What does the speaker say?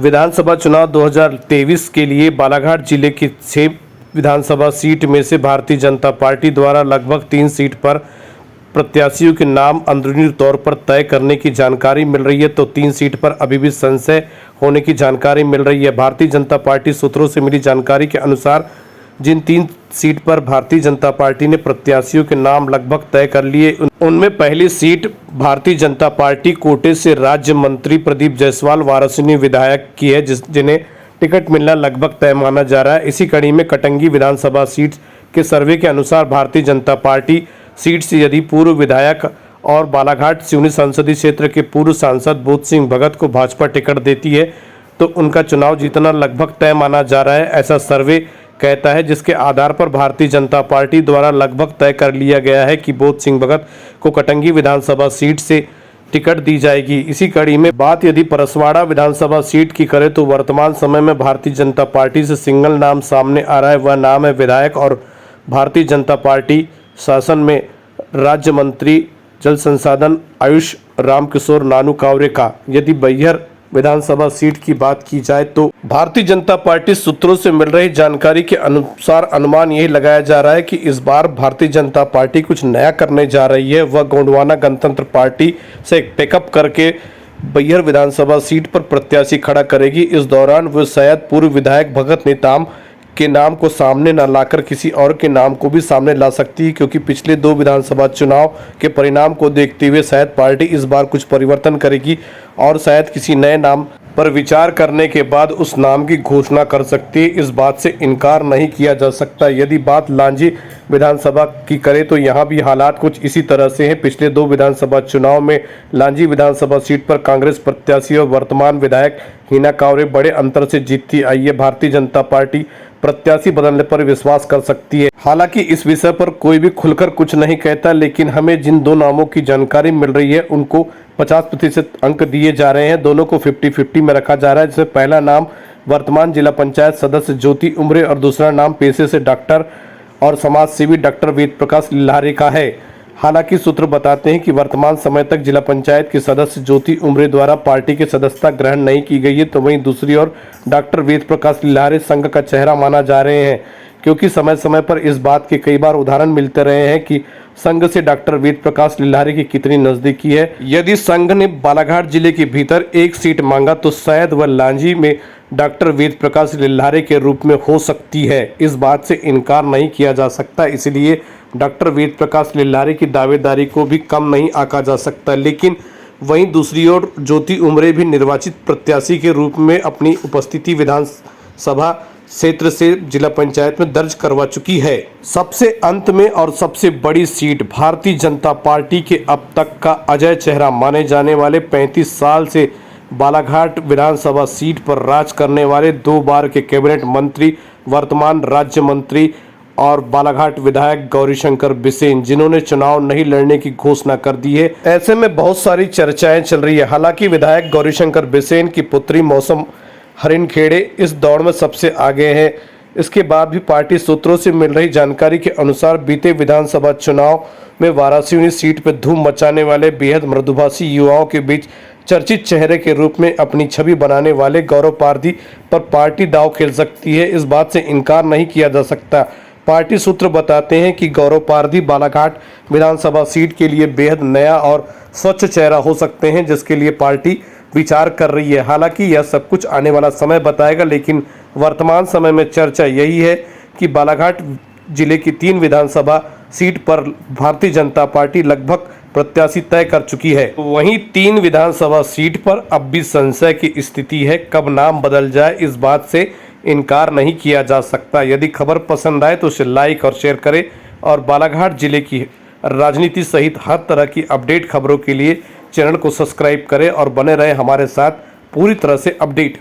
विधानसभा चुनाव 2023 के लिए बालाघाट जिले की 6 विधानसभा सीट में से भारतीय जनता पार्टी द्वारा लगभग 3 सीट पर प्रत्याशियों के नाम अंदरूनी तौर पर तय करने की जानकारी मिल रही है, तो 3 सीट पर अभी भी संशय होने की जानकारी मिल रही है। भारतीय जनता पार्टी सूत्रों से मिली जानकारी के अनुसार जिन 3 सीट पर भारतीय जनता पार्टी ने प्रत्याशियों के नाम लगभग तय कर लिए, उनमें पहली सीट भारतीय जनता पार्टी कोटे से राज्य मंत्री प्रदीप जायसवाल वाराणसी विधायक की है, जिन्हें टिकट मिलना लगभग तय माना जा रहा है। इसी कड़ी में कटंगी विधानसभा सीट के सर्वे के अनुसार भारतीय जनता पार्टी सीट से यदि पूर्व विधायक और बालाघाट सिवनी संसदीय क्षेत्र के पूर्व सांसद बोध सिंह भगत को भाजपा टिकट देती है तो उनका चुनाव जीतना लगभग तय माना जा रहा है, ऐसा सर्वे कहता है, जिसके आधार पर भारतीय जनता पार्टी द्वारा लगभग तय कर लिया गया है कि बोध सिंह भगत को कटंगी विधानसभा सीट से टिकट दी जाएगी। इसी कड़ी में बात यदि परसवाड़ा विधानसभा सीट की करें तो वर्तमान समय में भारतीय जनता पार्टी से सिंगल नाम सामने आ रहा है, वह नाम है विधायक और भारतीय जनता पार्टी शासन में राज्य मंत्री जल संसाधन आयुष रामकिशोर नानू कावरे का। यदि बैहर विधानसभा सीट की बात की जाए तो भारतीय जनता पार्टी सूत्रों से मिल रही जानकारी के अनुसार अनुमान यही लगाया जा रहा है कि इस बार भारतीय जनता पार्टी कुछ नया करने जा रही है। वह गोंडवाना गणतंत्र पार्टी से टेकअप करके बैहर विधानसभा सीट पर प्रत्याशी खड़ा करेगी। इस दौरान वह शायद पूर्व विधायक भगत नेताम के नाम को सामने न लाकर किसी और के नाम को भी सामने ला सकती है, क्योंकि पिछले 2 विधानसभा चुनाव के परिणाम को देखते हुए शायद पार्टी इस बार कुछ परिवर्तन करेगी और शायद किसी नए नाम पर विचार करने के बाद उस नाम की घोषणा कर सकती है। इस बात से इनकार नहीं किया जा सकता। यदि बात लांजी विधानसभा की करें तो यहाँ भी हालात कुछ इसी तरह से हैं। पिछले 2 विधानसभा चुनाव में लांजी विधानसभा सीट पर कांग्रेस प्रत्याशी और वर्तमान विधायक हीना कावरे बड़े अंतर से जीतती आई है। भारतीय जनता पार्टी प्रत्याशी बदलने पर विश्वास कर सकती है। हालांकि इस विषय पर कोई भी खुलकर कुछ नहीं कहता, लेकिन हमें जिन 2 नामों की जानकारी मिल रही है उनको 50% अंक दिए जा रहे हैं। दोनों को 50-50 में रखा जा रहा है, जिसमें पहला नाम वर्तमान जिला पंचायत सदस्य ज्योति उमरे और दूसरा नाम पेशे से डॉक्टर और समाज सेवी डॉक्टर वेद प्रकाश लिल्हारे का है। हालांकि सूत्र बताते हैं कि वर्तमान समय तक जिला पंचायत के सदस्य ज्योति उमरे द्वारा पार्टी की सदस्यता ग्रहण नहीं की गई है, तो वहीं दूसरी ओर डॉक्टर वेद प्रकाश लिल्हारे संघ का चेहरा माना जा रहे हैं, क्योंकि समय समय पर इस बात के कई बार उदाहरण मिलते रहे हैं कि संघ से डॉक्टर वेद प्रकाश लिल्हारे की कितनी नजदीकी है। यदि संघ ने बालाघाट जिले के भीतर 1 सीट मांगा तो शायद वह लांजी में डॉक्टर वेद प्रकाश लिल्हारे के रूप में हो सकती है। इस बात से इनकार नहीं किया जा सकता, इसलिए डॉक्टर वेद प्रकाश लिल्हारे की दावेदारी को भी कम नहीं आंका जा सकता। लेकिन वहीं दूसरी ओर ज्योति उमरे भी निर्वाचित प्रत्याशी के रूप में अपनी उपस्थिति विधानसभा क्षेत्र से जिला पंचायत में दर्ज करवा चुकी है। सबसे अंत में और सबसे बड़ी सीट भारतीय जनता पार्टी के अब तक का अजय चेहरा माने जाने वाले 35 साल से बालाघाट विधानसभा सीट पर राज करने वाले 2 बार के कैबिनेट मंत्री, वर्तमान राज्य मंत्री और बालाघाट विधायक गौरीशंकर बिसेन, जिन्होंने चुनाव नहीं लड़ने की घोषणा कर दी है। ऐसे में बहुत सारी चर्चाएं चल रही है। हालांकि विधायक गौरीशंकर बिसेन की पुत्री मौसम हरिनखेड़े इस दौड़ में सबसे आगे है। इसके बाद भी पार्टी सूत्रों से मिल रही जानकारी के अनुसार बीते विधानसभा चुनाव में वाराणसी सीट पर धूम मचाने वाले बेहद मृदुभाषी युवाओं के बीच चर्चित चेहरे के रूप में अपनी छवि बनाने वाले गौरव पारधी पर पार्टी दांव खेल सकती है। इस बात से इनकार नहीं किया जा सकता। पार्टी सूत्र बताते हैं कि गौरव पारधी बालाघाट विधानसभा सीट के लिए बेहद नया और स्वच्छ चेहरा हो सकते हैं, जिसके लिए पार्टी विचार कर रही है। हालांकि यह सब कुछ आने वाला समय बताएगा, लेकिन वर्तमान समय में चर्चा यही है कि बालाघाट जिले की 3 विधानसभा सीट पर भारतीय जनता पार्टी लगभग प्रत्याशी तय कर चुकी है। वहीं 3 विधानसभा सीट पर अब भी संशय की स्थिति है। कब नाम बदल जाए इस बात से इनकार नहीं किया जा सकता। यदि खबर पसंद आए तो उसे लाइक और शेयर करें और बालाघाट जिले की राजनीति सहित हर तरह की अपडेट खबरों के लिए चैनल को सब्सक्राइब करें और बने रहे हमारे साथ पूरी तरह से अपडेट।